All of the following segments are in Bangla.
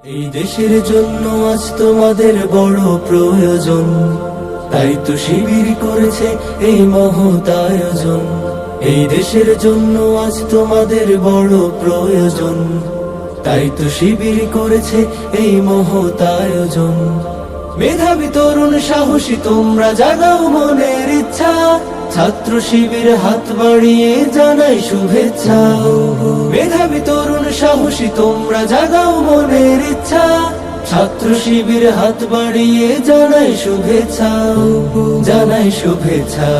এই দেশের জন্য আজ তোমাদের বড় প্রয়োজন, তাই তো শিবির করেছে এই মহৎ আয়োজন। এই দেশের জন্য আজ তোমাদের বড় প্রয়োজন, তাই তো শিবির করেছে এই মহৎ আয়োজন। মেধাবী তরুণ সাহসী তোমরা জাগাও মনের ইচ্ছা, ছাত্র শিবির হাত বাড়িয়ে জানাই শুভেচ্ছা। মেধাবী তরুণ সাহসী তোমরা জাগাও মনের ইচ্ছা, ছাত্র শিবির হাত বাড়িয়ে জানাই শুভেচ্ছা। জানাই শুভেচ্ছা,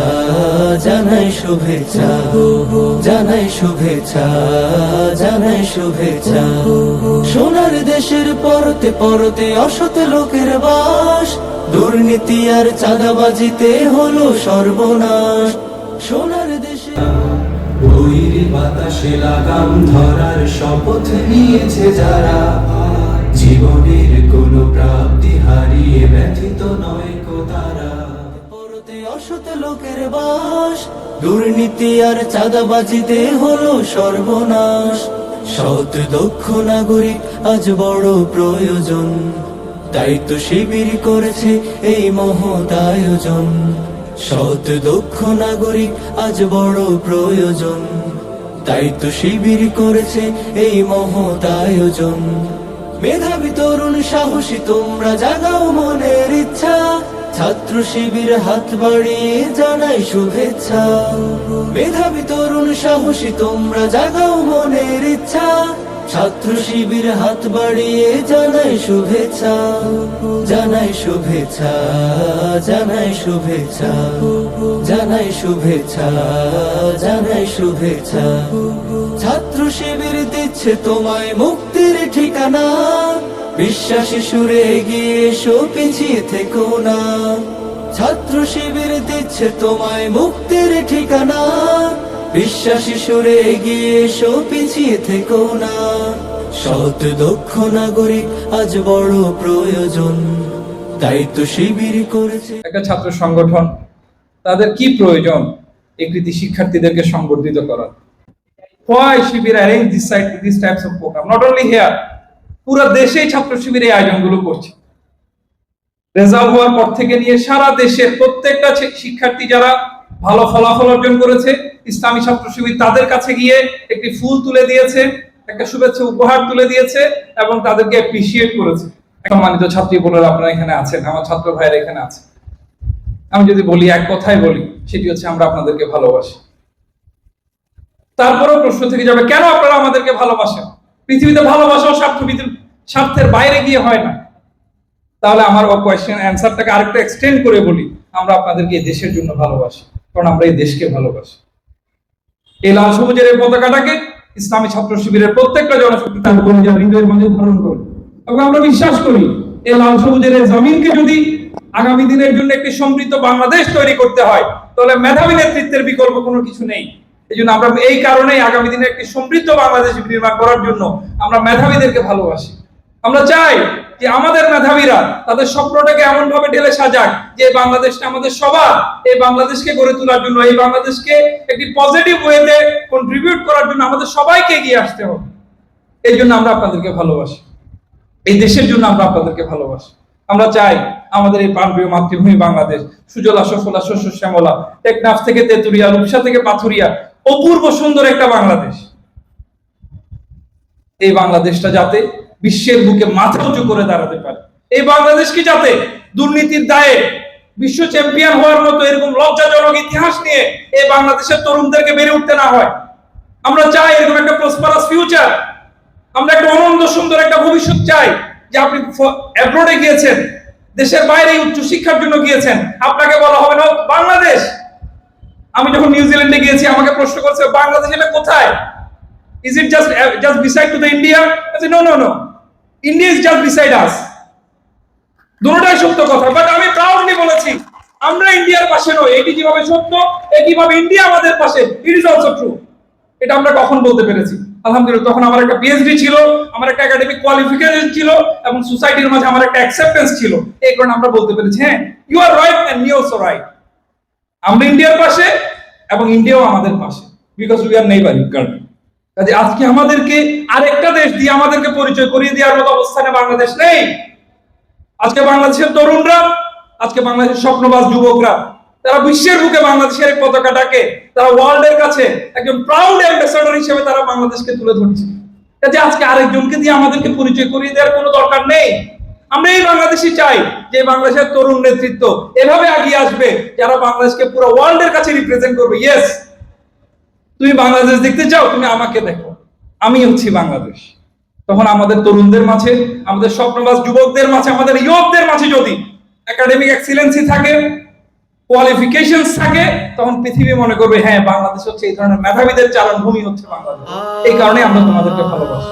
জানাই শুভেচ্ছা, জানাই শুভেচ্ছা, জানাই শুভেচ্ছা। সোনার দেশের পরতে পরতে অসৎ লোকের বাস, দুর্নীতি আর চাঁদাবাজিতে হলো সর্বনাশ। সোনার দেশে বৈরী বাতাসে লাগাম ধরার শপথ নিয়েছে যারা, জীবনের কোনো প্রাপ্তি হারিয়ে ব্যথিত নয় কো তারা। পরতে অসৎ লোকের বাস, দুর্নীতি আর চাঁদাবাজিতে হলো সর্বনাশ। সৎ দক্ষ নাগরিক আজ বড় প্রয়োজন, তাই তো শিবির করেছে এই মহৎ আয়োজন। সৎ দক্ষ নাগরিক আজ বড় প্রয়োজন, তাই তো শিবির করেছে এই মহৎ আয়োজন। মেধাবী তরুণ সাহসী তোমরা জাগাও মনের ইচ্ছা, ছাত্র শিবির হাত বাড়িয়ে জানাই শুভেচ্ছা। মেধাবী তরুণ সাহসী তোমরা জাগাও মনের ইচ্ছা, ছাত্র শিবির হাত বাড়িয়ে জানাই শুভেচ্ছা। জানাই শুভেচ্ছা, জানাই শুভেচ্ছা, জানাই শুভেচ্ছা, জানাই শুভেচ্ছা। ছাত্র শিবির দিচ্ছে তোমায় মুক্তির ঠিকানা, বিশ্বাসী সুরে এগিয়ে এসো পিছিয়ে থেকো না। ছাত্র শিবির দিচ্ছে তোমায় মুক্তির ঠিকানা, বিশ্বাসী সুরে এগিয়ে এসো পিছিয়ে থেকো না। সৎ দক্ষ নাগরিক আজ বড় প্রয়োজন, তাই তো শিবির করেছে। একটা ছাত্র সংগঠন তাদের কি প্রয়োজন এই কৃতি শিক্ষার্থীদেরকে সংগঠিত করার? Why Shibir arrange these types of program? Not only here, পুরো দেশেই ছাত্র শিবির এই আয়োজনগুলো করছে। রেজাল্ট হওয়ার পর থেকে নিয়ে সারা দেশের প্রত্যেকটা শিক্ষার্থী যারা ভালো ফলাফল অর্জন করেছে, ইসলামী ছাত্র শিবির তাদের কাছে গিয়ে একটি ফুল তুলে দিয়েছে, একটা শুভেচ্ছা উপহার তুলে দিয়েছে এবং তাদেরকে অ্যাপ্রিশিয়েট করেছে। সম্মানিত ছাত্রী বোনেরা আপনারা এখানে আছেন, আমার ছাত্র ভাইয়েরা এখানে আছে। আমি যদি বলি এক কথায় বলি, সেটি হচ্ছে আমরা আপনাদেরকে ভালোবাসি। তারপরেও প্রশ্ন থেকে যাবে, কেন আপনারা আমাদেরকে ভালোবাসেন? পৃথিবীতে ভালোবাসাও স্বার্থের বাইরে গিয়ে হয় না। তাহলে আমার কোয়েশ্চেন অ্যান্সারটাকে আরেকটু এক্সটেন্ড করে বলি, আমরা আপনাদেরকে এই দেশের জন্য ভালোবাসি, কারণ আমরা এই দেশকে ভালোবাসি। এই লাল সবুজের এই পতাকাটাকে ইসলামী ছাত্র শিবিরের প্রত্যেকটা জনশক্তি তার হৃদয়ের মধ্যে ধারণ করে, এবং আমরা বিশ্বাস করি এই লাল সবুজের এই জমিনকে যদি আগামী দিনের জন্য একটি সমৃদ্ধ বাংলাদেশ তৈরি করতে হয়, তাহলে মেধাবী নেতৃত্বের বিকল্প কোনো কিছু নেই। এই জন্য আমরা এই কারণেই আগামী দিনে একটি সমৃদ্ধ বাংলাদেশ নির্মাণ করার জন্য আমরা মেধাবীদেরকে ভালোবাসি। আমরা চাই যে আমাদের মেধাবীরা তাদের স্বপ্নটাকে এমন ভাবে ঢেলে সাজাক যে বাংলাদেশটা আমাদের সবার, এই বাংলাদেশকে গড়ে তোলার জন্য, এই বাংলাদেশকে একটি পজিটিভ ওয়েতে কন্ট্রিবিউট করার জন্য আমাদের সবাইকে এগিয়ে আসতে হবে। এই জন্য আমরা আপনাদেরকে ভালোবাসি, এই দেশের জন্য আমরা আপনাদেরকে ভালোবাসি। আমরা চাই আমাদের এই প্রাণপ্রিয় মাতৃভূমি বাংলাদেশ সুজলা সফলা শস্য শ্যামলা, টেকনাফ থেকে তেতুরিয়া, রূপসা থেকে পাথুরিয়া, অপূর্ব সুন্দর একটা বাংলাদেশ। এই বাংলাদেশটা যাতে বিশ্বের বুকে মাথা উঁচু করে দাঁড়াতে পারে, এই বাংলাদেশকে যাতে দুর্নীতির দায়ে বিশ্ব চ্যাম্পিয়ন হওয়ার মতো এরকম লজ্জাজনক ইতিহাস নিয়ে এই বাংলাদেশের তরুণদেরকে বেড়ে উঠতে না হয়। আমরা চাই এরকম একটা প্রসপারাস ফিউচার, আমরা একটা অনন্ত সুন্দর একটা ভবিষ্যৎ চাই। যে আপনি অ্যাব্রোডে গিয়েছেন, দেশের বাইরে উচ্চ শিক্ষার জন্য গিয়েছেন, আপনাকে বলা হবে না বাংলাদেশ। আমি যখন নিউজিল্যান্ডে গিয়েছি আমাকে প্রশ্ন করছে বাংলাদেশ এটা কোথায়? Is it just beside to the India? I said no. India is just beside us. দুটোটাই সত্য কথা, বাট আমি প্রাউডলি বলেছি আমরা ইন্ডিয়ার পাশে নই। এটি যেভাবে সত্য, একইভাবে ইন্ডিয়া আমাদের পাশে। It is also true. এটা আমরা কখন বলতে পেরেছি? আলহামদুলিল্লাহ, তখন আমার একটা পিএইচডি ছিল, আমার একটা একাডেমিক কোয়ালিফিকেশন ছিল, এবং সোসাইটির মাঝে আমার একটা অ্যাকসেপ্টেন্স ছিল। এই কারণে আমরা বলতে পেরেছি হ্যাঁ, you are right and me also right. আমরা ইন্ডিয়ার পাশে এবং ইন্ডিয়াও আমাদের পাশে, because we are neighbouring country. কাজে আজকে আমাদেরকে আরেকটা দেশ দিয়ে আমাদেরকে পরিচয় করিয়ে দেওয়ার মতো অবস্থানে বাংলাদেশ নেই। আজকে বাংলাদেশের তরুণরা, আজকে বাংলাদেশের স্বপ্নবাজ যুবকরা, তারা বিশ্বের বুকে বাংলাদেশের পতাকাটাকে তারা ওয়ার্ল্ডের কাছে একজন প্রাউড অ্যাম্বাসেডর হিসেবে তারা বাংলাদেশকে তুলে ধরছে। কাজে আজকে আরেকজনকে দিয়ে আমাদেরকে পরিচয় করিয়ে দেওয়ার কোনো দরকার নেই। আমরা এই বাংলাদেশই চাই যে বাংলাদেশের তরুণ নেতৃত্ব এভাবে এগিয়ে আসবে যারা বাংলাদেশকে পুরো ওয়ার্ল্ডের কাছে রিপ্রেজেন্ট করবে। ইয়েস, তুমি বাংলাদেশ দেখতে চাও, তুমি আমাকে দেখো, আমি হচ্ছি বাংলাদেশ। তখন আমাদের তরুণদের মাঝে, আমাদের স্বপ্নবাজ যুবকদের মাঝে, আমাদের ইয়ুথদের মাঝে যদি একাডেমিক এক্সিলেন্সি থাকে, কোয়ালিফিকেশনস থাকে, তখন পৃথিবী মনে করবে হ্যাঁ বাংলাদেশ হচ্ছে এই ধরনের মেধাবীদের চারণভূমি হচ্ছে বাংলাদেশ। এই কারণে আমরা তোমাদেরকে ভালোবাসি।